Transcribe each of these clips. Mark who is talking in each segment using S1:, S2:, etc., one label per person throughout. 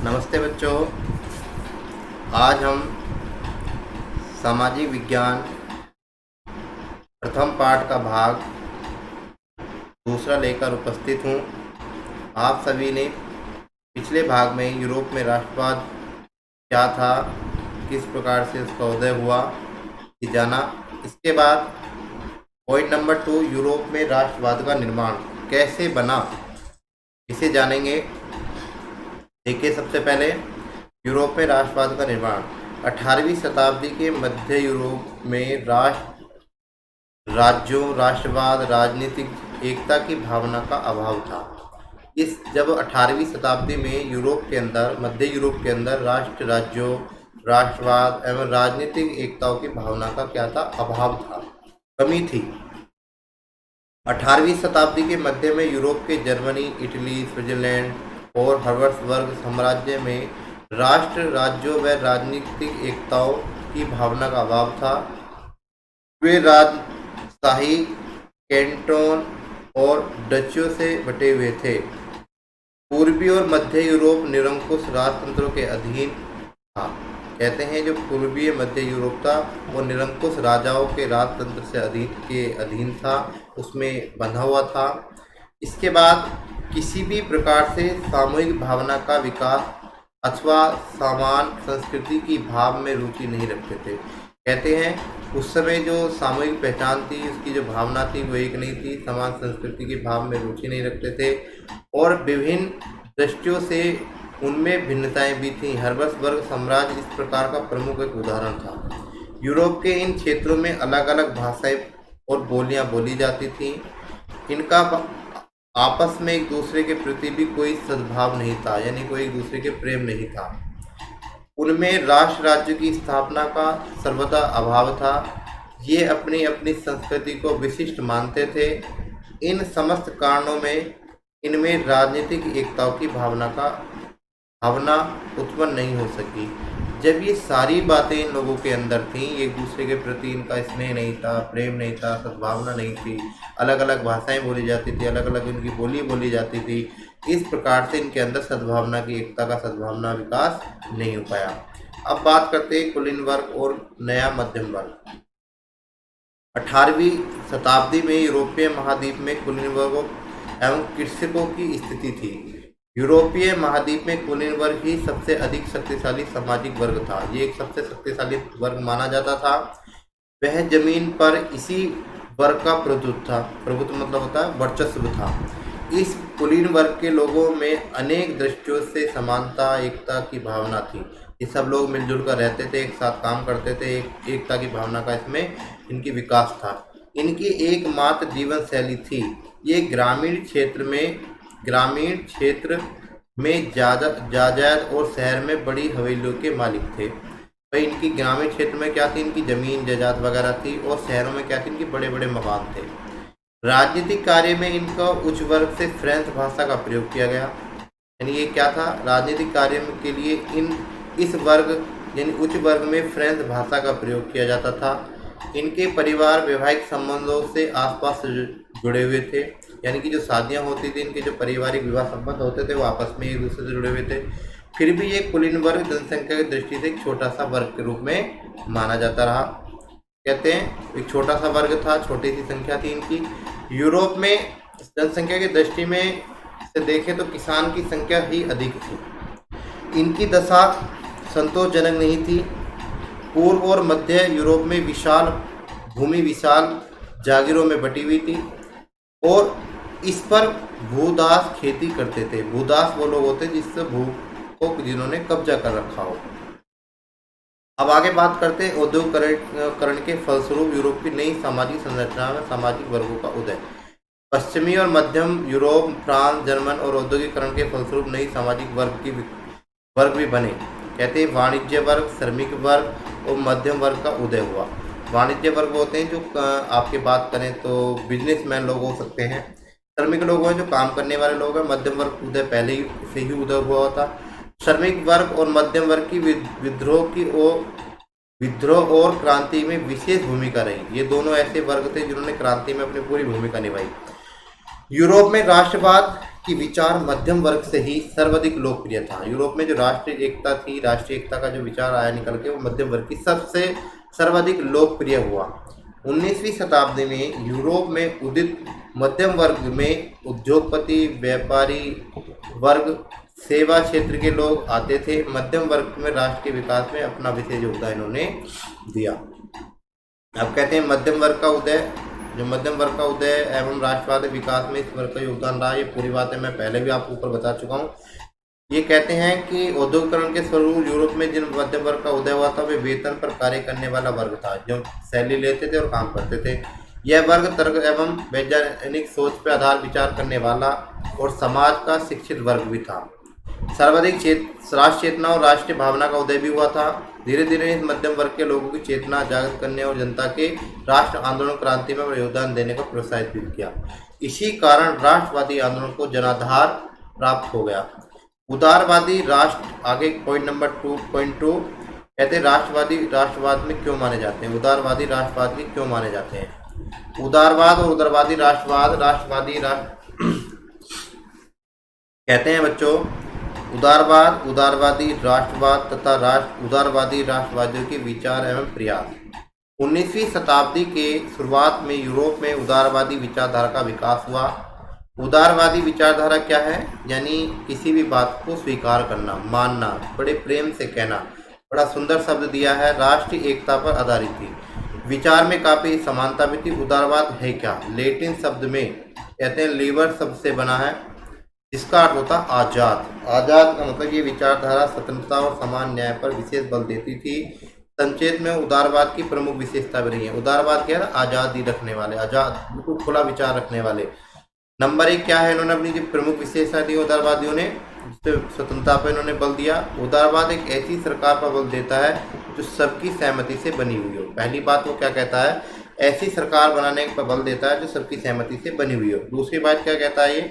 S1: नमस्ते बच्चों। आज हम सामाजिक विज्ञान प्रथम पाठ का भाग दूसरा लेकर उपस्थित हूँ। आप सभी ने पिछले भाग में यूरोप में राष्ट्रवाद क्या था, किस प्रकार से उसका उदय हुआ, ये जाना। इसके बाद पॉइंट नंबर 2, यूरोप में राष्ट्रवाद का निर्माण कैसे बना, इसे जानेंगे। देखिए, सबसे पहले यूरोप में राष्ट्रवाद का निर्माण। 18वीं शताब्दी के मध्य यूरोप में राज्यों, राष्ट्रवाद, राजनीतिक एकता की भावना का अभाव था। जब 18वीं शताब्दी में यूरोप के अंदर, मध्य यूरोप के अंदर राज्यों, राष्ट्रवाद एवं राजनीतिक एकताओं की भावना का क्या था? अभाव था, कमी थी। 18वीं शताब्दी के मध्य में यूरोप के जर्मनी, इटली, स्विट्जरलैंड और हर्बसबर्ग साम्राज्य में राष्ट्र, राज्यों व राजनीतिक एकताओं की भावना का अभाव था। वे राजशाही, कैंटोन और डचियों से बटे हुए थे। पूर्वी और मध्य यूरोप निरंकुश राजतंत्रों के अधीन था। कहते हैं जो पूर्वीय मध्य यूरोप था वो निरंकुश राजाओं के राजतंत्र से अधीन था, उसमें बंधा हुआ था। इसके बाद किसी भी प्रकार से सामूहिक भावना का विकास अथवा समान संस्कृति की भाव में रुचि नहीं रखते थे। कहते हैं उस समय जो सामूहिक पहचान थी, उसकी जो भावना थी वो एक नहीं थी, समान संस्कृति के भाव में रुचि नहीं रखते थे और विभिन्न दृष्टियों से उनमें भिन्नताएं भी थीं। हर्बसबर्ग साम्राज्य इस प्रकार का प्रमुख एक उदाहरण था। यूरोप के इन क्षेत्रों में अलग अलग भाषाएं और बोलियां बोली जाती थीं। इनका आपस में एक दूसरे के प्रति भी कोई सद्भाव नहीं था, यानी कोई एक दूसरे के प्रेम नहीं था। उनमें राष्ट्र राज्य की स्थापना का सर्वदा अभाव था। ये अपनी अपनी संस्कृति को विशिष्ट मानते थे। इन समस्त कारणों में इनमें राजनीतिक एकताओं की भावना उत्पन्न नहीं हो सकी। जब ये सारी बातें इन लोगों के अंदर थीं, एक दूसरे के प्रति इनका स्नेह नहीं था, प्रेम नहीं था, सद्भावना नहीं थी, अलग अलग भाषाएं बोली जाती थी, अलग अलग इनकी बोली बोली जाती थी, इस प्रकार से इनके अंदर सद्भावना की एकता का सद्भावना विकास नहीं हो पाया। अब बात करते हैं कुलीन वर्ग और नया मध्यम वर्ग। 18वीं शताब्दी में यूरोपीय महाद्वीप में कुलीन वर्गों एवं कृषकों की स्थिति थी। यूरोपीय महाद्वीप में कुलीन वर्ग ही सबसे अधिक शक्तिशाली सामाजिक वर्ग था। ये एक सबसे शक्तिशाली वर्ग माना जाता था। वह जमीन पर इसी वर्ग का प्रभुत्व था। प्रभुत्व मतलब होता है वर्चस्व था। इस कुलीन वर्ग के लोगों में अनेक दृष्टियों से समानता, एकता की भावना थी। ये सब लोग मिलजुल कर रहते थे, एक साथ काम करते थे, एकता की भावना का इसमें इनकी विकास था। इनकी एकमात्र जीवन शैली थी। ये ग्रामीण क्षेत्र में जायदाद और शहर में बड़ी हवेलियों के मालिक थे। भाई इनकी ग्रामीण क्षेत्र में क्या थी? इनकी जमीन जायदाद वगैरह थी और शहरों में क्या थी? इनके बड़े बड़े मकान थे। राजनीतिक कार्य में इनका उच्च वर्ग से फ्रेंच भाषा का प्रयोग किया गया। यानी ये क्या था? राजनीतिक कार्य के लिए इस वर्ग यानी उच्च वर्ग में फ्रेंच भाषा का प्रयोग किया जाता था। इनके परिवार वैवाहिक संबंधों से आसपास जुड़े हुए थे। यानी कि जो शादियां होती थी, इनके जो पारिवारिक विवाह संबंध होते थे वो आपस में एक दूसरे से जुड़े हुए थे। फिर भी ये कुलीन वर्ग जनसंख्या की दृष्टि से एक छोटा सा वर्ग के रूप में माना जाता रहा। कहते हैं एक छोटा सा वर्ग था, छोटी सी संख्या थी इनकी। यूरोप में जनसंख्या की दृष्टि में से देखें तो किसान की संख्या ही अधिक थी। इनकी दशा संतोषजनक नहीं थी। पूर्व और मध्य यूरोप में विशाल जागीरों में बटी हुई थी और इस पर भूदास खेती करते थे। भूदास वो लोग होते जिससे भू को जिन्होंने कब्जा कर रखा हो। अब आगे बात करते हैं औद्योगिकरण के फलस्वरूप यूरोप की नई सामाजिक संरचना में सामाजिक वर्गों का उदय। पश्चिमी और मध्यम यूरोप, फ्रांस, जर्मन और औद्योगिकरण के फलस्वरूप नई सामाजिक वर्ग भी बने। कहते हैं वाणिज्य वर्ग, श्रमिक वर्ग और मध्यम वर्ग का उदय हुआ। वाणिज्य वर्ग होते हैं जो आपके बात करें तो बिजनेसमैन लोग हो सकते हैं। श्रमिक लोग हैं जो काम करने वाले लोग हैं। मध्यम वर्ग उदय पहले से ही उदय हुआ था। श्रमिक वर्ग और मध्यम वर्ग की विद्रोह और क्रांति में विशेष भूमिका रही। ये दोनों ऐसे वर्ग थे जिन्होंने क्रांति में अपनी पूरी भूमिका निभाई। यूरोप में राष्ट्रवाद कि विचार मध्यम वर्ग से ही सर्वाधिक लोकप्रिय था। यूरोप में जो राष्ट्रीय एकता थी, राष्ट्रीय एकता का जो विचार आया निकल के, वो मध्यम वर्ग की सबसे सर्वाधिक लोकप्रिय हुआ। 19वीं शताब्दी में यूरोप में उदित मध्यम वर्ग में उद्योगपति, व्यापारी वर्ग, सेवा क्षेत्र के लोग आते थे। मध्यम वर्ग में राष्ट्र के विकास में अपना विशेष योगदान इन्होंने दिया। अब कहते हैं मध्यम वर्ग का उदय, जो मध्यम वर्ग का उदय एवं राष्ट्रवादी विकास में इस वर्ग का योगदान रहा, ये पूरी बातें मैं पहले भी आपको ऊपर बता चुका हूँ। ये कहते हैं कि औद्योगिकरण के स्वरूप यूरोप में जिन मध्यम वर्ग का उदय हुआ था, वे वेतन पर कार्य करने वाला वर्ग था, जो सैलरी लेते थे और काम करते थे। यह वर्ग तर्क एवं वैज्ञानिक सोच पर आधार विचार करने वाला और समाज का शिक्षित वर्ग भी था। सर्वाधिक राष्ट्र चेतना और राष्ट्रीय भावना का उदय भी हुआ था। धीरे धीरे इस मध्यम वर्ग के लोगों की चेतना जागृत करने और जनता के राष्ट्र आंदोलन क्रांति में योगदान देने को प्रोत्साहित भी किया। इसी कारण राष्ट्रवादी आंदोलन को जनाधार प्राप्त हो गया। उदारवादी राष्ट्र, आगे पॉइंट नंबर 2.2 कहते हैं राष्ट्रवादी राष्ट्रवाद में क्यों माने जाते हैं, उदारवादी राष्ट्रवाद में क्यों माने जाते हैं। उदारवाद और उदारवादी राष्ट्रवाद, राष्ट्रवादी कहते हैं बच्चों उदारवाद, उदारवादी राष्ट्रवाद तथा उदारवादी राष्ट्रवादियों के विचार एवं प्रयास। 19वीं शताब्दी के शुरुआत में यूरोप में उदारवादी विचारधारा का विकास हुआ। उदारवादी विचारधारा क्या है, यानी किसी भी बात को स्वीकार करना, मानना, बड़े प्रेम से कहना। बड़ा सुंदर शब्द दिया है, राष्ट्रीय एकता पर आधारित थी। विचार में काफ़ी समानता भी थी। उदारवाद है क्या, लेटिन शब्द में कहते हैं लीबर शब्द से बना है, जिसका अर्थ होता आज़ाद। आज़ाद का मतलब ये विचारधारा स्वतंत्रता और समान न्याय पर विशेष बल देती थी। संक्षेप में उदारवाद की प्रमुख विशेषता भी रही है। उदारवाद क्या है, आज़ादी रखने वाले, आज़ाद बिल्कुल खुला विचार रखने वाले। नंबर 1 क्या है, इन्होंने अपनी जो प्रमुख विशेषता दी उदारवादियों ने, स्वतंत्रता पर इन्होंने बल दिया। उदारवाद एक ऐसी सरकार पर बल देता है जो सबकी सहमति से बनी हुई हो। पहली बात वो क्या कहता है, ऐसी सरकार बनाने पर बल देता है जो सबकी सहमति से बनी हुई हो। दूसरी बात क्या कहता है, ये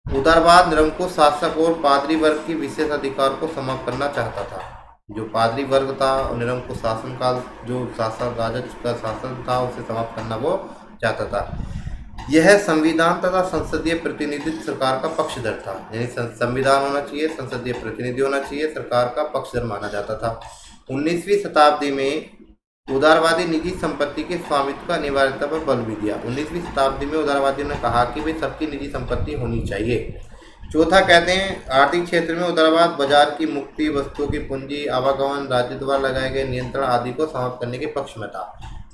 S1: उदारवाद निरंकुश शासक और पादरी वर्ग की विशेष अधिकार को समाप्त करना चाहता था। जो पादरी वर्ग था और निरंकुश शासन काल, जो शासन राजस्व का शासन था, उसे समाप्त करना वो चाहता था। यह संविधान तथा संसदीय प्रतिनिधित्व सरकार का पक्षधर था, यानी संविधान होना चाहिए, संसदीय प्रतिनिधि होना चाहिए, सरकार का पक्षधर माना जाता था। 19वीं शताब्दी में उदारवादी निजी संपत्ति के स्वामित्व का अनिवार्यता पर बल भी दिया। 19वीं शताब्दी में उदारवादियों ने कहा कि वे सबकी निजी संपत्ति होनी चाहिए। चौथा कहते हैं आर्थिक क्षेत्र में उदारवाद बाजार की मुक्ति, वस्तुओं की पूंजी, आवागमन, राज्य द्वारा लगाए गए नियंत्रण आदि को समाप्त करने के पक्ष में था।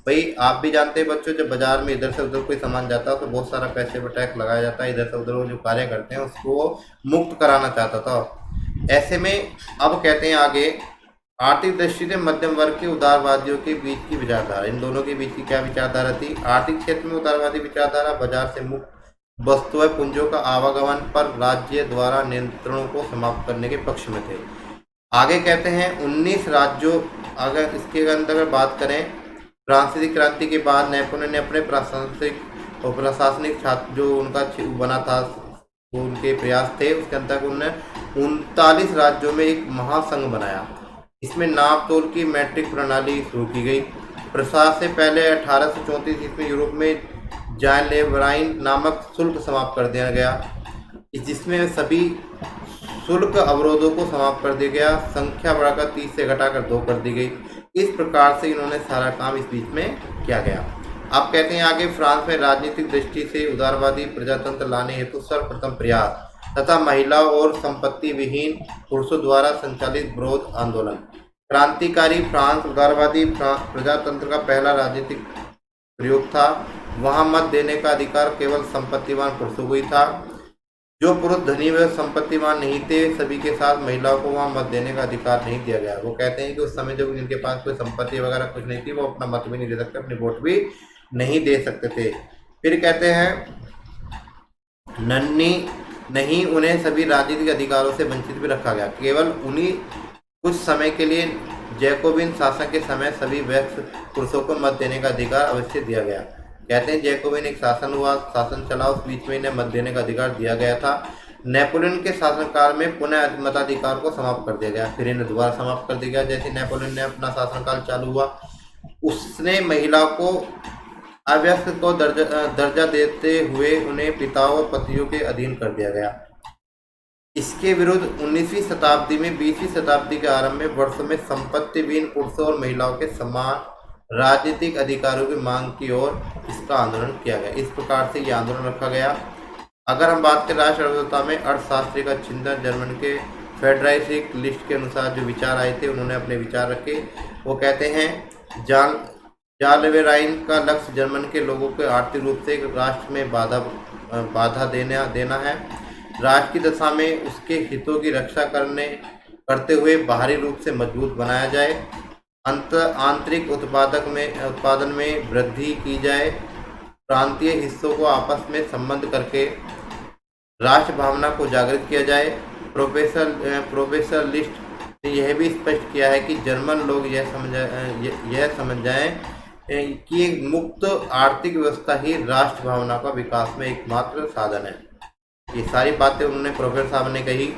S1: भाई आप भी जानते हैं बच्चों, जब बाजार में इधर से उधर कोई सामान जाता है तो बहुत सारा पैसे पर टैक्स लगाया जाता है, इधर से उधर वो जो कार्य करते हैं उसको मुक्त कराना चाहता था। ऐसे में अब कहते हैं आगे, आर्थिक दृष्टि से मध्यम वर्ग के उदारवादियों के बीच की विचारधारा, इन दोनों के बीच की क्या विचारधारा थी। आर्थिक क्षेत्र में उदारवादी विचारधारा बाजार से मुक्त वस्तुएं पूंजियों का आवागमन पर राज्य द्वारा नियंत्रणों को समाप्त करने के पक्ष में थे। आगे कहते हैं 19 राज्यों, अगर इसके अंदर बात करें, फ्रांसीसी क्रांति के बाद नेपोलियन ने अपने प्रशासनिक और प्रशासनिक छात्र जो उनका बना था, वो उनके प्रयास थे, उसके अंतर्गत उन्होंने 39 राज्यों में एक महासंघ बनाया। इसमें नाप तोल की मैट्रिक प्रणाली शुरू की गई। प्रसाद से पहले 1834 ईस्वी में यूरोप में जान-ले-ब्राइन नामक शुल्क समाप्त कर दिया गया, जिसमें सभी शुल्क अवरोधों को समाप्त कर दिया गया। संख्या बढ़ाकर 30 से घटाकर 2 कर दी गई। इस प्रकार से इन्होंने सारा काम इस बीच में किया गया। अब कहते हैं आगे, फ्रांस में राजनीतिक दृष्टि से उदारवादी प्रजातंत्र लाने हेतु सर्वप्रथम प्रयास तथा महिला और संपत्ति विहीन पुरुषों द्वारा संचालित विरोध आंदोलन। क्रांतिकारी फ्रांस उदारवादी प्रजातंत्र का पहला राजनीतिक प्रयोग था। वहां मत देने का अधिकार केवल संपत्तिवान पुरुषों को ही था। जो पुरुष धनी व संपत्तिवान नहीं थे, सभी के साथ महिलाओं को वहां मत देने का अधिकार नहीं दिया गया। वो कहते हैं कि उस समय जब जिनके पास कोई संपत्ति वगैरह कुछ नहीं थी, वो अपना मत भी नहीं दे सकते, अपनी वोट भी नहीं दे सकते थे। फिर कहते हैं नहीं, उन्हें सभी राजनीतिक अधिकारों से वंचित भी रखा गया। केवल उन्हीं कुछ समय के लिए जैकोबिन शासन के समय सभी वयस्क पुरुषों को मत देने का अधिकार अवश्य दिया गया। कहते हैं जैकोबिन एक शासन चला, उस बीच में इन्हें मत देने का अधिकार दिया गया था। नेपोलियन के शासनकाल में पुनः मताधिकार को समाप्त कर दिया गया, फिर इन्हें दोबारा समाप्त कर दिया गया। जैसे नेपोलियन ने अपना शासनकाल चालू हुआ, उसने महिलाओं को अव्यस्क को दर्जा देते हुए उन्हें पिताओं और पतियों के अधीन कर दिया गया। इसके विरुद्ध 19वीं शताब्दी में 20वीं शताब्दी के आरंभ में वर्षों में संपत्तिहीन पुरुषों और महिलाओं के समान राजनीतिक अधिकारों की मांग की ओर इसका आंदोलन किया गया। इस प्रकार से यह आंदोलन रखा गया। अगर हम बात करें राष्ट्र अर्थव्यवस्था में अर्थशास्त्री का चिंतन, जर्मन के फेडराइसिक लिस्ट के अनुसार जो विचार आए थे उन्होंने अपने विचार रखे। वो कहते हैं जालवेराइन का लक्ष्य जर्मन के लोगों को आर्थिक रूप से एक राष्ट्र में बाधा देना है। राष्ट्र की दशा में उसके हितों की रक्षा करते हुए बाहरी रूप से मजबूत बनाया जाए। आंतरिक उत्पादन में वृद्धि की जाए। प्रांतीय हिस्सों को आपस में संबंध करके राष्ट्र भावना को जागृत किया जाए। प्रोफेसर लिस्ट ने यह भी स्पष्ट किया है कि जर्मन लोग यह समझ जाएं कि एक मुक्त आर्थिक व्यवस्था ही राष्ट्र भावना का विकास में एकमात्र साधन है। ये सारी बातें उन्होंने प्रोफेसर साहब ने कही।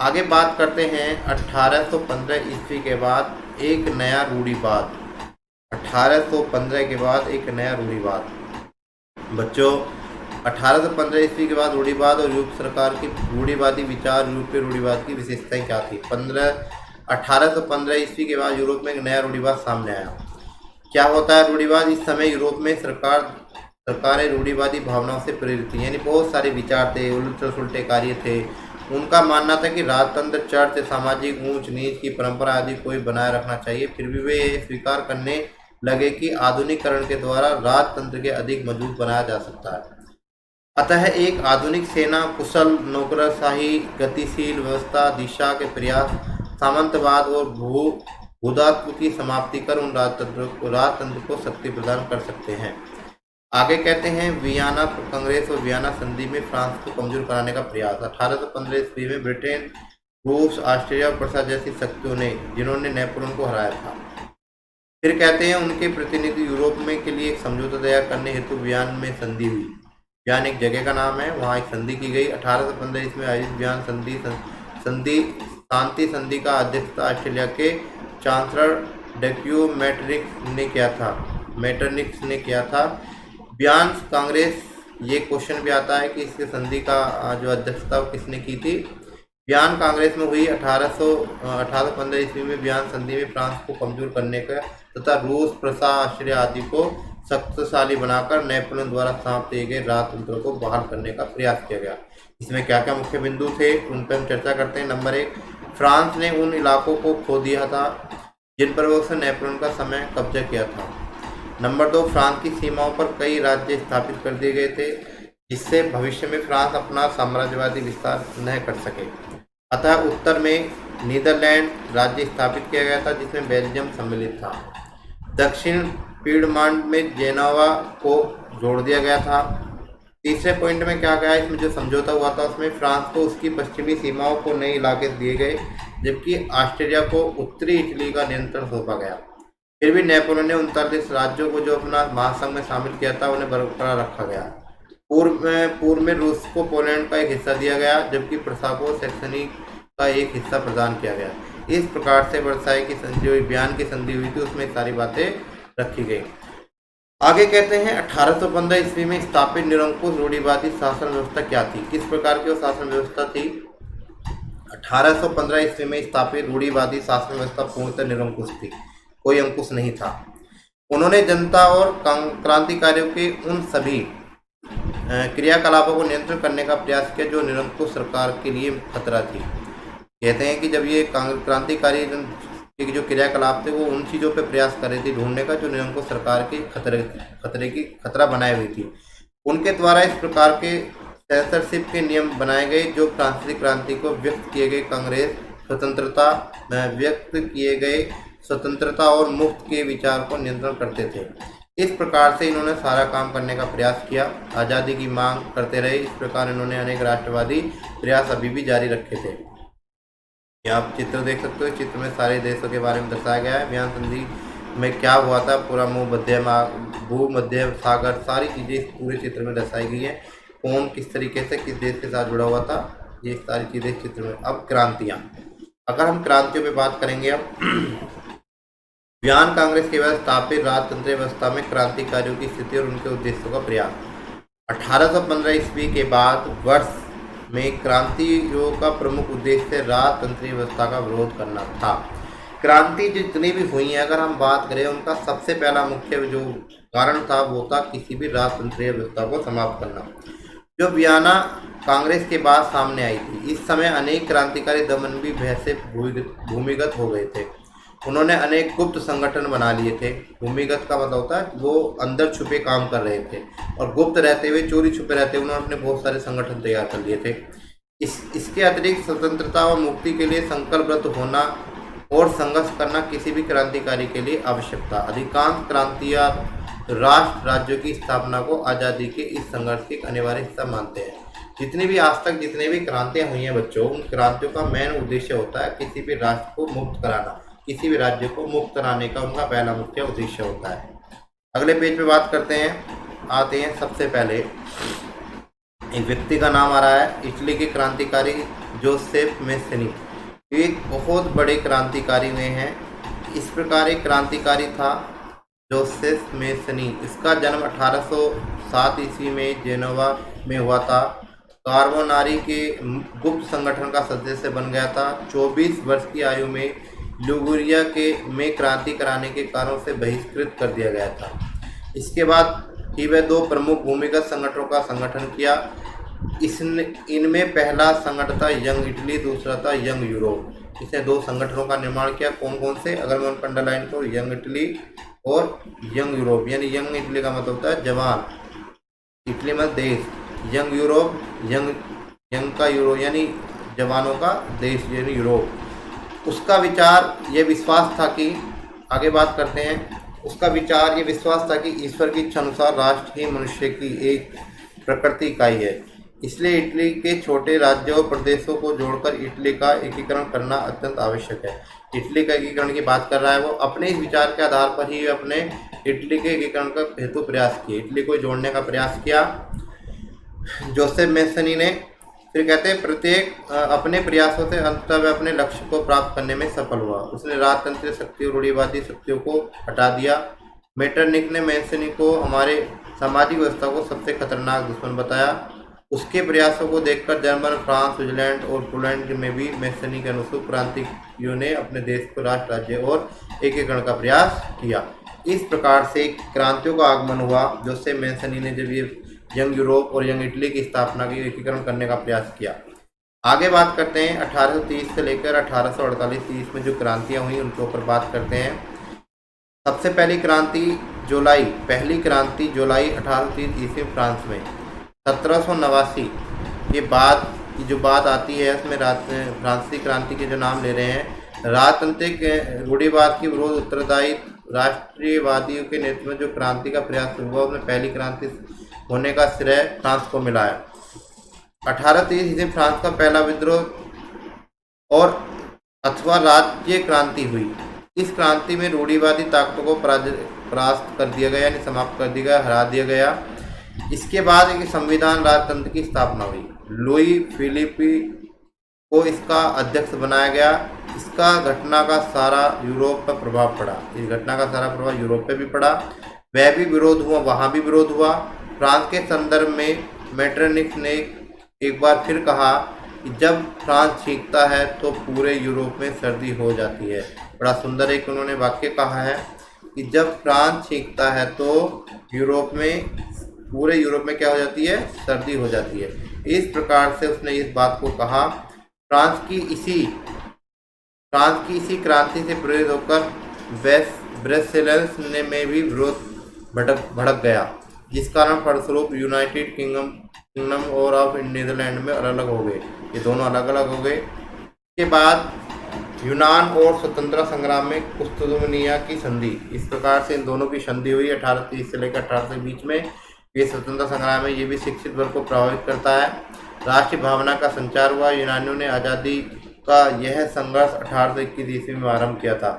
S1: आगे बात करते हैं 1815 ईस्वी के बाद एक नया रूढ़िवाद। 1815 के बाद एक नया रूढ़िवाद। बच्चों, 1815 ईस्वी के बाद रूढ़िवाद और यूरोप सरकार की रूढ़िवादी विचार, यूरोपीय रूढ़िवाद की विशेषताएं क्या थी। 1815 ईस्वी के बाद यूरोप में एक नया रूढ़िवाद सामने आया। क्या होता है रूढ़िवाद? इस समय यूरोप में सरकारें रूढ़िवादी भावनाओं से प्रेरित थी, यानी बहुत सारे विचार थे, उल्टे कार्य थे। उनका मानना था कि राजतंत्र, चर्च, सामाजिक ऊंच नीच की परंपरा आदि कोई बनाए रखना चाहिए। फिर भी वे ये स्वीकार करने लगे कि आधुनिकीकरण के द्वारा राजतंत्र के अधिक मजबूत बनाया जा सकता है। अतः एक आधुनिक सेना, कुशल नौकरशाही, गतिशील व्यवस्था, दिशा के प्रयास, सामंतवाद और भूदात्व की समाप्ति कर उन राजतंत्र को शक्ति प्रदान कर सकते हैं। आगे कहते हैं वियना कांग्रेस और वियना संधि में फ्रांस को कमजोर कराने का प्रयास। 1815 ईस्वी में ब्रिटेन, रूस, ऑस्ट्रेलिया और प्रसा जैसी शक्तियों ने जिन्होंने नेपोलियन को हराया था। फिर कहते हैं उनके प्रतिनिधि यूरोप में के लिए एक समझौता तैयार करने हेतु वियना में संधि हुई। वियना एक जगह का नाम है, वहाँ एक संधि की गई। 1815 ईस्वी में आयोजित वियना शांति संधि का अध्यक्षता ऑस्ट्रेलिया के चांसलर डक्यू मैटरनिक्स ने किया था। वियना कांग्रेस, ये क्वेश्चन भी आता है कि इसके संधि का जो अध्यक्षता किसने की थी। वियना कांग्रेस में हुई। 1815 ईस्वी में वियना संधि में फ्रांस को कमजोर करने का तथा रूस, प्रसा, ऑस्ट्रेलिया आदि को शक्तिशाली बनाकर नेपोलियन द्वारा समाप्त किए गए राजतंत्र को बहाल करने का प्रयास किया गया। इसमें क्या क्या मुख्य बिंदु थे उन पर हम चर्चा करते हैं। नंबर 1, फ्रांस ने उन इलाकों को खो दिया था जिन पर उसने नेपोलियन का समय कब्जा किया था। नंबर 2, फ्रांस की सीमाओं पर कई राज्य स्थापित कर दिए गए थे जिससे भविष्य में फ्रांस अपना साम्राज्यवादी विस्तार न कर सके। अतः उत्तर में नीदरलैंड राज्य स्थापित किया गया था जिसमें बेल्जियम सम्मिलित था। दक्षिण पीडमॉन्ट में जेनोवा को जोड़ दिया गया था। तीसरे पॉइंट में क्या गया, इसमें जो समझौता हुआ था उसमें फ्रांस को उसकी पश्चिमी सीमाओं को नए इलाके दिए गए जबकि ऑस्ट्रिया को उत्तरी इटली का नियंत्रण सौंपा गया। फिर भी नेपोलियन ने 39 राज्यों को जो अपना महासंघ में शामिल किया था उन्हें बरकरार रखा गया। पूर्व में रूस को पोलैंड का एक हिस्सा दिया गया जबकि प्रसा को सैक्सनी का एक हिस्सा प्रदान किया गया। इस प्रकार से वर्साई की जो वियना की संधि हुई थी उसमें सारी बातें रखी गई। आगे कहते हैं 1815 ईस्वी में स्थापित निरंकुश रूढ़िवादी शासन व्यवस्था क्या थी। किस प्रकार की वो शासन व्यवस्था थी? 1815 ईस्वी में स्थापित रूढ़िवादी शासन व्यवस्था पूर्णतः निरंकुश थी, कोई अंकुश नहीं था। उन्होंने जनता और क्रांतिकारियों के उन सभी क्रियाकलापों को नियंत्रण करने का प्रयास किया जो निरंकुश सरकार के लिए खतरा थी। कहते हैं कि जब ये क्रांतिकारी कि जो क्रियाकलाप थे वो उन चीज़ों पे प्रयास कर रही थी ढूंढने का जो निरंकुश सरकार की खतरा बनाए हुई थी। उनके द्वारा इस प्रकार के सेंसरशिप के नियम बनाए गए जो फ्रांसीसी क्रांति को व्यक्त किए गए स्वतंत्रता और मुक्त के विचार को नियंत्रण करते थे। इस प्रकार से इन्होंने सारा काम करने का प्रयास किया, आज़ादी की मांग करते रहे। इस प्रकार इन्होंने अनेक राष्ट्रवादी प्रयास अभी भी जारी रखे थे। आप चित्र देख सकते हो, चित्र में सारे देशों के बारे में दर्शाया गया है। वियना संधि में क्या हुआ था, पूरा भूमध्य सागर, सारी चीज़ें इस पूरे चित्र में दर्शाई गई है। कौन किस तरीके से किस देश के साथ जुड़ा हुआ था, ये सारी चीज़ें इस चित्र में। अब क्रांतियाँ, अगर हम क्रांतियों में बात करेंगे, अब वियना कांग्रेस के बाद स्थापित राजतंत्रीय व्यवस्था में क्रांतिकारियों की स्थिति और उनके उद्देश्यों का प्रयास। 1815 ईस्वी के बाद वर्ष में क्रांतियों का प्रमुख उद्देश्य राजतंत्रीय व्यवस्था का विरोध करना था। क्रांति जितनी भी हुई है, अगर हम बात करें, उनका सबसे पहला मुख्य जो कारण था वो था किसी भी राजतंत्रीय व्यवस्था को समाप्त करना, जो वियना कांग्रेस के बाद सामने आई थी। इस समय अनेक क्रांतिकारी दमन भी वैसे भूमिगत हो गए थे। उन्होंने अनेक गुप्त संगठन बना लिए थे। भूमिगत का मतलब होता है वो अंदर छुपे काम कर रहे थे, और गुप्त रहते हुए, चोरी छुपे रहते हुए उन्होंने अपने बहुत सारे संगठन तैयार कर लिए थे। इसके अतिरिक्त स्वतंत्रता और मुक्ति के लिए संकल्पबद्ध होना और संघर्ष करना किसी भी क्रांतिकारी के लिए आवश्यक था। अधिकांश क्रांतियां राष्ट्र राज्यों की स्थापना को आज़ादी के इस संघर्ष की एक अनिवार्य हिस्सा मानते हैं। जितनी भी आज तक जितनी भी क्रांतियां हुई हैं बच्चों, उन क्रांतियों का मेन उद्देश्य होता है किसी भी राष्ट्र को मुक्त कराना, किसी भी राज्य को मुक्त कराने का उनका पहला मुख्य उद्देश्य होता है। अगले पेज पे बात करते हैं, आते हैं सबसे पहले एक व्यक्ति का नाम आ रहा है, इटली के क्रांतिकारी जोसेफ मैसेनी। एक बहुत बड़े क्रांतिकारी में हैं। इस प्रकार एक क्रांतिकारी था जोसेफ मैसेनी। इसका जन्म 1807 ईस्वी में जेनोवा में हुआ था। कार्बोनारी के गुप्त संगठन का सदस्य बन गया था। 24 वर्ष की आयु में लिगुरिया में क्रांति कराने के कारण से बहिष्कृत कर दिया गया था। इसके बाद ही वह दो प्रमुख भूमिगत संगठनों का संगठन किया। इनमें पहला संगठन था यंग इटली, दूसरा था यंग यूरोप। इसने दो संगठनों का निर्माण किया। कौन कौन से, अगर मैं उनका अंडरलाइन करूँ, यंग इटली और यंग यूरोप। यानी यंग इटली का मतलब होता है जवान, इटली में देश, यंग यूरोप, यंग का यूरो यानी जवानों का देश यानी यूरोप। उसका विचार ये विश्वास था कि, आगे बात करते हैं, उसका विचार ये विश्वास था कि ईश्वर की इच्छा अनुसार राष्ट्र ही मनुष्य की एक प्रकृति इकाई है। इसलिए इटली के छोटे राज्यों और प्रदेशों को जोड़कर इटली का एकीकरण करना अत्यंत आवश्यक है। इटली का एकीकरण की बात कर रहा है वो। अपने इस विचार के आधार पर ही अपने इटली के एकीकरण का हेतु प्रयास किए, इटली को जोड़ने का प्रयास किया जोसेफ मैसेनी ने। फिर कहते हैं प्रत्येक अपने प्रयासों से अंततः वह अपने लक्ष्य को प्राप्त करने में सफल हुआ। उसने राजतंत्रीय शक्ति और रूढ़िवादी शक्तियों को हटा दिया। मेटरनिक ने मैसेनी को हमारे सामाजिक व्यवस्था को सबसे खतरनाक दुश्मन बताया। उसके प्रयासों को देखकर जर्मन, फ्रांस, स्विट्जरलैंड और पोलैंड में भी मैसेनी के अनुसार क्रांतियों ने अपने देश को राष्ट्र, राज्य और एकीकरण का प्रयास किया। इस प्रकार से क्रांतियों का आगमन हुआ। जोसेफ मैसेनी ने जब ये यंग यूरोप और यंग इटली की स्थापना की, एकीकरण करने का प्रयास किया। आगे बात करते हैं 1830 से लेकर 1848 में जो क्रांतियाँ हुई उनके ऊपर बात करते हैं। सबसे पहली क्रांति पहली क्रांति जुलाई 1830 ईस्वी फ्रांस में। 1789 के बाद की जो बात आती है उसमें फ्रांसीसी क्रांति के जो नाम ले रहे हैं। राजतंत्रिक रूढ़िवाद की विरोध उत्तरदायी राष्ट्रीयवादियों के नेतृत्व में जो क्रांति का प्रयास हुआ, उसमें पहली क्रांति होने का श्रेय फ्रांस को मिला है। 1830 ईस्वी फ्रांस का पहला विद्रोह और अथवा राज्य क्रांति हुई। इस क्रांति में रूढ़िवादी ताकतों को परास्त कर दिया गया, यानी समाप्त कर दिया गया, हरा दिया गया। इसके बाद एक संविधान राजतंत्र की स्थापना हुई। लुई फिलिपी को इसका अध्यक्ष बनाया गया। इसका घटना का सारा यूरोप पर प्रभाव पड़ा। इस घटना का सारा प्रभाव यूरोप पे भी पड़ा। वह भी विरोध हुआ, वहाँ भी विरोध हुआ। फ्रांस के संदर्भ में मेटरनिक ने एक बार फिर कहा कि जब फ्रांस छींकता है तो पूरे यूरोप में सर्दी हो जाती है। बड़ा सुंदर एक उन्होंने वाक्य कहा है कि जब फ्रांस छींकता है तो पूरे यूरोप में क्या हो जाती है, सर्दी हो जाती है। इस प्रकार से उसने इस बात को कहा। फ्रांस की इसी क्रांति से प्रेरित होकर ब्रसेल्स में भी विरोध भड़क गया, जिस कारण फलस्वरूप यूनाइटेड किंगडम और ऑफ नीदरलैंड में अलग अलग हो गए। ये दोनों अलग अलग हो गए। इसके बाद यूनान और स्वतंत्रता संग्राम में कुस्तुदुनिया की संधि। इस प्रकार से इन दोनों की संधि हुई 1830 से लेकर 1800 के बीच में। ये स्वतंत्रता संग्राम में ये भी शिक्षित वर्ग को प्रभावित करता है। राष्ट्रीय भावना का संचार हुआ। यूनानियों ने आज़ादी का यह संघर्ष 1821 ईस्वी में आरंभ किया था।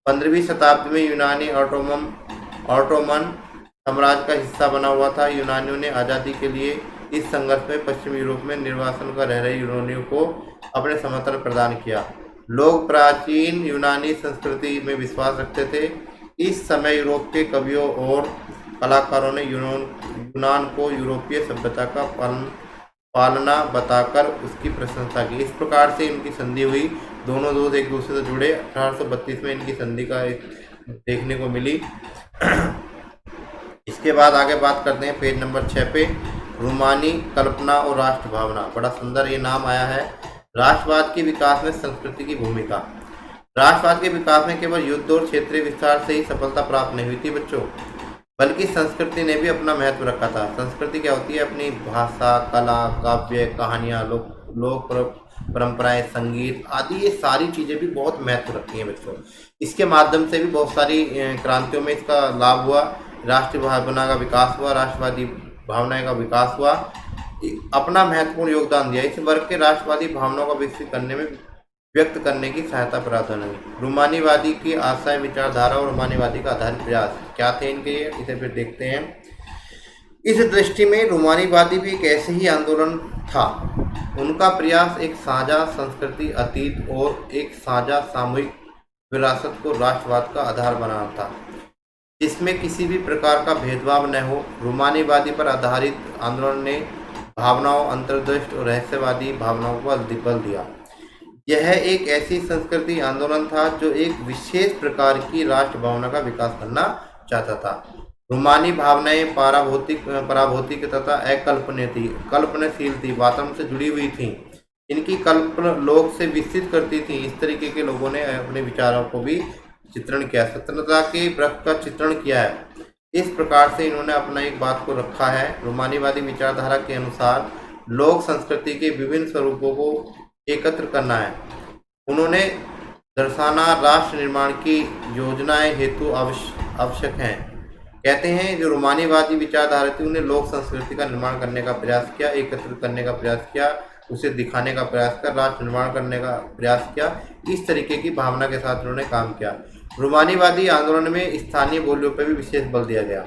S1: 15वीं शताब्दी में यूनानी ऑटोमन साम्राज्य का हिस्सा बना हुआ था। यूनानियों ने आज़ादी के लिए इस संघर्ष में पश्चिमी यूरोप में निर्वासन कर रह रहे यूनानियों को अपने समर्थन प्रदान किया। लोग प्राचीन यूनानी संस्कृति में विश्वास रखते थे। इस समय यूरोप के कवियों और कलाकारों ने यूनान को यूरोपीय सभ्यता का पालना बताकर उसकी प्रशंसा की। इस प्रकार से इनकी संधि हुई, दोनों दोस्त एक दूसरे से जुड़े। 1832 में इनकी संधि का एक देखने को मिली। इसके बाद आगे बात करते हैं पेज नंबर 6 पे, रूमानी कल्पना और राष्ट्र भावना। बड़ा सुंदर ये नाम आया है। राष्ट्रवाद के विकास में संस्कृति की भूमिका। राष्ट्रवाद के विकास में केवल युद्ध और क्षेत्रीय विस्तार से ही सफलता प्राप्त नहीं हुई थी बच्चों, बल्कि संस्कृति ने भी अपना महत्व रखा था। संस्कृति क्या होती है? अपनी भाषा, कला, काव्य, कहानियाँ, लोक परंपराएं, संगीत आदि, ये सारी चीज़ें भी बहुत महत्व रखती हैं बच्चों। इसके माध्यम से भी बहुत सारी क्रांतियों में इसका लाभ हुआ, राष्ट्रीय भावना का विकास हुआ, राष्ट्रवादी भावनाएं का विकास हुआ, अपना महत्वपूर्ण योगदान दिया। इस वर्ग के राष्ट्रवादी भावनाओं को विकसित करने में व्यक्त करने की सहायता प्रदान हुई। रूमानीवादी की आशय, विचारधारा और रूमानीवादी का आधारित प्रयास क्या थे इनके, इसे फिर देखते हैं। इस दृष्टि में रूमानीवादी भी एक ऐसे ही आंदोलन था। उनका प्रयास एक साझा संस्कृति, अतीत और एक साझा सामूहिक विरासत को राष्ट्रवाद का आधार बनाना था, जिसमें किसी भी प्रकार का भेदभाव न हो। रूमानीवादी पर आधारित आंदोलन ने भावनाओं, अंतर्दृष्टि और रहस्यवादी भावनाओं को बल दिया। यह एक ऐसी संस्कृति आंदोलन था जो एक विशेष प्रकार की राष्ट्र भावना का विकास करना चाहता था। रूमानी भावनाएं पराभौतिक तथा कल्पनाशील थी, वातावरण से जुड़ी हुई थी। इनकी कल्पना लोक से विकसित करती थी। इस तरीके के लोगों ने अपने विचारों को भी चित्रण किया, स्वतंत्रता के वृक्ष का चित्रण किया है। इस प्रकार से इन्होंने अपना एक बात को रखा है। रूमानीवादी विचारधारा के अनुसार लोक संस्कृति के विभिन्न स्वरूपों को एकत्र करना है। उन्होंने दर्शाना राष्ट्र निर्माण की योजनाएं हेतु आवश्यक हैं। कहते हैं जो रूमानीवादी विचारधारा थी, उन्हें लोक संस्कृति का निर्माण करने का प्रयास किया, एकत्रित करने का प्रयास किया, उसे दिखाने का प्रयास किया, राष्ट्र निर्माण करने का प्रयास किया। इस तरीके की भावना के साथ उन्होंने काम किया। रूमानीवादी आंदोलन में स्थानीय बोलियों पर भी विशेष बल दिया गया,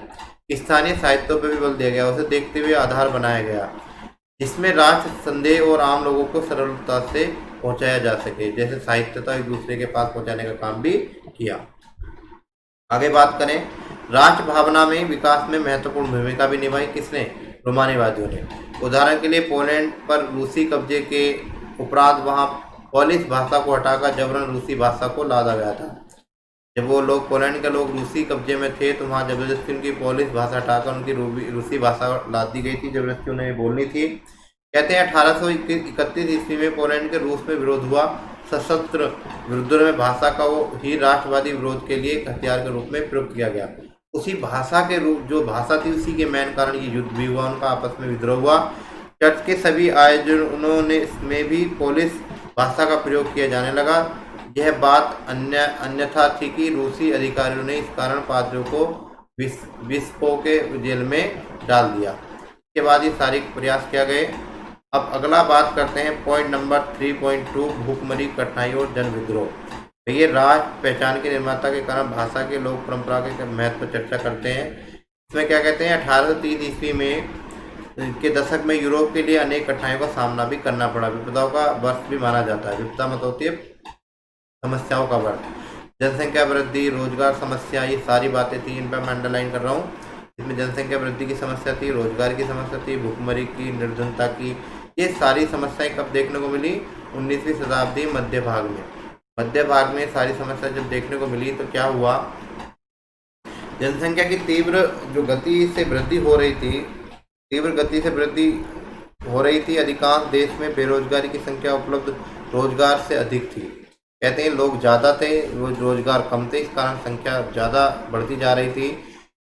S1: स्थानीय साहित्यों पर भी बल दिया गया, उसे देखते हुए आधार बनाया गया जिसमें राष्ट्र संदेह और आम लोगों को सरलता से पहुंचाया जा सके, जैसे साहित्यता एक दूसरे के पास पहुंचाने का काम भी किया। आगे बात करें, राष्ट्र भावना में विकास में महत्वपूर्ण भूमिका भी निभाई। किसने? रूमानीवादियों ने। उदाहरण के लिए पोलैंड पर रूसी कब्जे के उपरांत वहां पोलिश भाषा को हटाकर जबरन रूसी भाषा को लादा गया था। जब वो लोग, पोलैंड के लोग रूसी कब्जे में थे, तो वहाँ जबरदस्ती उनकी पोलिश भाषा हटाकर उनकी रूसी भाषा लाद दी गई थी, जबरदस्ती उन्हें बोलनी थी। कहते हैं 1831 ईस्वी में पोलैंड के रूस में विरोध हुआ। सशस्त्र विरोध में भाषा का वो ही राष्ट्रवादी विरोध के लिए एक हथियार के रूप में प्रयोग किया गया। उसी भाषा के रूप, जो भाषा थी, उसी के मैन कारण ये युद्ध भी हुआ, उनका आपस में विद्रोह हुआ। चर्च के सभी आयोजनों में भी पोलिश भाषा का प्रयोग किया जाने लगा। यह बात अन्यथा थी कि रूसी अधिकारियों ने इस कारण पादरियों को बिस्पो के जेल में डाल दिया। इसके बाद ये सारे प्रयास किया गए। अब अगला बात करते हैं पॉइंट नंबर 3.2, भूखमरी, कठिनाई और जन विद्रोह। ये राष्ट्र पहचान के निर्माता के कारण भाषा के लोक परंपरा के महत्व पर चर्चा करते हैं। इसमें क्या कहते हैं, 1830 ईस्वी में के दशक में यूरोप के लिए अनेक कठिनाइयों का सामना भी करना पड़ा। विपदाओं का वर्ष भी माना जाता है। विपदा मतलब होती है समस्याओं का वर्ष। जनसंख्या वृद्धि, रोजगार समस्या, ये सारी बातें थी, इन पर मैं अंडरलाइन कर रहा हूँ। इसमें जनसंख्या वृद्धि की समस्या थी, रोजगार की समस्या थी, भूखमरी की, निर्धनता की, ये सारी समस्याएं कब देखने को मिली? 19वीं शताब्दी मध्य भाग में सारी समस्या जब देखने को मिली तो क्या हुआ, जनसंख्या की तीव्र गति से वृद्धि हो रही थी। अधिकांश देश में बेरोजगारी की संख्या उपलब्ध रोजगार से अधिक थी। कहते हैं लोग ज़्यादा थे, रोजगार कम थे, इस कारण संख्या ज़्यादा बढ़ती जा रही थी।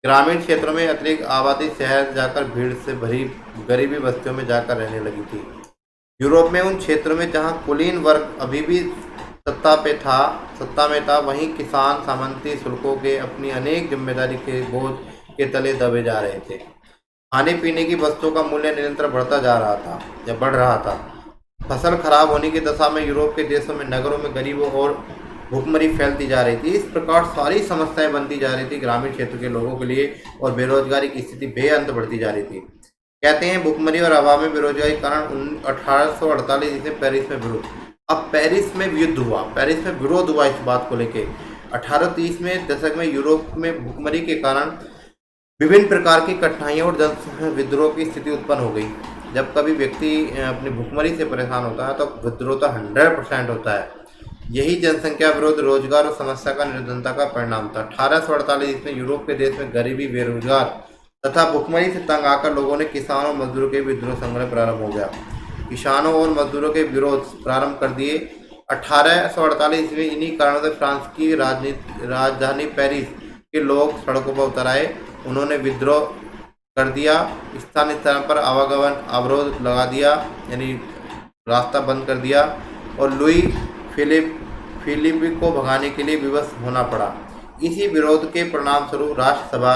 S1: ग्रामीण क्षेत्रों में अतिरिक्त आबादी शहर जाकर भीड़ से भरी गरीबी बस्तियों में जाकर रहने लगी थी। यूरोप में उन क्षेत्रों में जहां कुलीन वर्ग अभी भी सत्ता में था, वहीं किसान सामंती शुल्कों के अपनी अनेक जिम्मेदारी के बोझ के तले दबे जा रहे थे। खाने पीने की वस्तुओं का मूल्य निरंतर बढ़ रहा था। फसल खराब होने की दशा में यूरोप के देशों में, नगरों में गरीबों और भूखमरी फैलती जा रही थी। इस प्रकार सारी समस्याएं बनती जा रही थी ग्रामीण क्षेत्र के लोगों के लिए, और बेरोजगारी की स्थिति बेअंत बढ़ती जा रही थी। कहते हैं भूखमरी और अभाव में बेरोजगारी के कारण 1848 में पेरिस में विरोध। अब पेरिस में युद्ध हुआ, पेरिस में विरोध हुआ इस बात को लेके। 1830 में दशक में यूरोप में भुखमरी के कारण विभिन्न प्रकार की कठिनाइयों और जन विद्रोह की स्थिति उत्पन्न हो गई। जब कभी व्यक्ति अपनी भुखमरी से परेशान होता है तो विद्रोह तो 100% होता है। यही जनसंख्या विरोध, रोजगार और समस्या का निर्धनता का परिणाम था। 1848 में यूरोप के देश में गरीबी, बेरोजगार तथा भुखमरी से तंग आकर लोगों ने किसानों और मजदूरों के विद्रोह संग्रह प्रारंभ हो गया। किसानों और मजदूरों के विरोध प्रारंभ कर दिए। 1848 में इन्हीं कारणों से फ्रांस की राजधानी पेरिस के लोग सड़कों पर उतर आए। उन्होंने विद्रोह कर दिया, स्थान स्थान पर आवागमन अवरोध लगा दिया, यानी रास्ता बंद कर दिया और लुई फिलिप को भगाने के लिए विवश होना पड़ा। इसी विरोध के परिणाम स्वरूप राष्ट्रसभा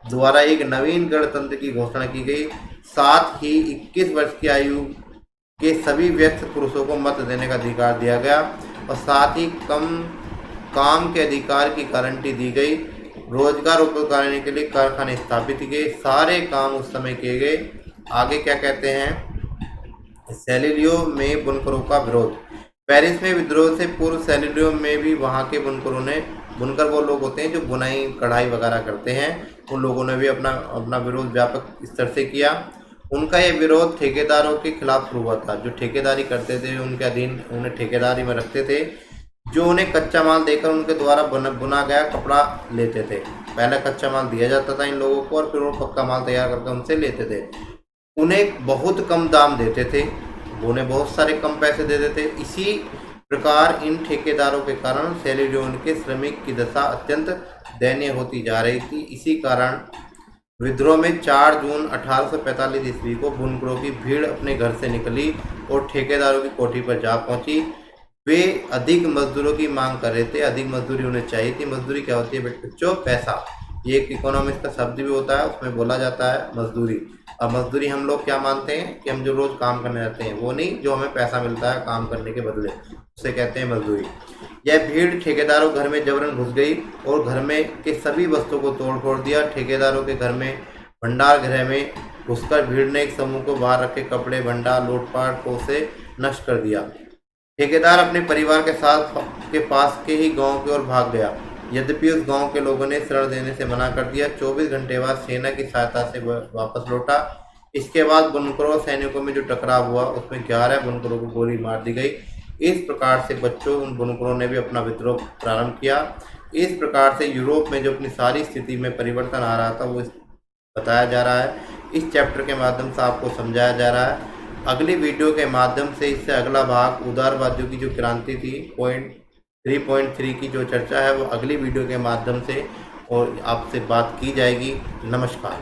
S1: द्वारा एक नवीन गणतंत्र की घोषणा की गई। साथ ही 21 वर्ष की आयु के सभी व्यक्त पुरुषों को मत देने का अधिकार दिया गया और साथ ही काम के अधिकार की गारंटी दी गई। रोजगार उपलब्ध कराने के लिए कारखाने स्थापित किए। सारे काम उस समय किए गए। आगे क्या कहते हैं, सेलिलियो में बुनकरों का विरोध। पेरिस में विद्रोह से पूर्व सेलिलियो में भी वहाँ के बुनकर वो लोग होते हैं जो बुनाई कढ़ाई वगैरह करते हैं, उन लोगों ने भी अपना विरोध व्यापक स्तर से किया। उनका ये विरोध ठेकेदारों के खिलाफ शुरू हुआ था। जो ठेकेदारी करते थे उनके अधीन उन्हें ठेकेदारी में रखते थे, जो उन्हें कच्चा माल देकर उनके द्वारा बुना गया कपड़ा लेते थे। पहले कच्चा माल दिया जाता था इन लोगों को और फिर वो पक्का माल तैयार करके उनसे लेते थे। उन्हें बहुत कम दाम देते थे, उन्हें बहुत सारे कम पैसे देते थे। इसी प्रकार इन ठेकेदारों के कारण सेलिलियोन के श्रमिक की दशा अत्यंत दयनीय होती जा रही थी। इसी कारण विद्रोह में 4 जून 1845 ईस्वी को बुनकरों की भीड़ अपने घर से निकली और ठेकेदारों की कोठी पर जा पहुंची। वे अधिक मजदूरों की मांग कर रहे थे, अधिक मजदूरी उन्हें चाहिए थी। मजदूरी क्या होती है बच्चों? पैसा। ये एक इकोनॉमिक्स का शब्द भी होता है, उसमें बोला जाता है मजदूरी। अब मजदूरी हम लोग क्या मानते हैं कि हम जो रोज काम करने जाते हैं वो नहीं, जो हमें पैसा मिलता है काम करने के बदले, उसे कहते हैं मजदूरी। यह भीड़ ठेकेदारों घर में जबरन घुस गई और घर में के सभी वस्तुओं को तोड़ फोड़ दिया। ठेकेदारों के घर में भंडार गृह में घुसकर भीड़ ने एक समूह को बाहर रखे कपड़े, भंडार, लूटपाट को उसे नष्ट कर दिया। ठेकेदार अपने परिवार के साथ के पास के ही गांव की ओर भाग गया। यद्यपि उस गांव के लोगों ने शरण देने से मना कर दिया। 24 घंटे बाद सेना की सहायता से वापस लौटा। इसके बाद बुनकरों और सैनिकों में जो टकराव हुआ उसमें 11 बुनकरों को गोली मार दी गई। इस प्रकार से बच्चों उन बुनकरों ने भी अपना विद्रोह प्रारंभ किया। इस प्रकार से यूरोप में जो अपनी सारी स्थिति में परिवर्तन आ रहा था वो बताया जा रहा है। इस चैप्टर के माध्यम से आपको समझाया जा रहा है। अगली वीडियो के माध्यम से इससे अगला भाग उदारवादियों की जो क्रांति थी 3.3 की जो चर्चा है वो अगली वीडियो के माध्यम से और आपसे बात की जाएगी। नमस्कार।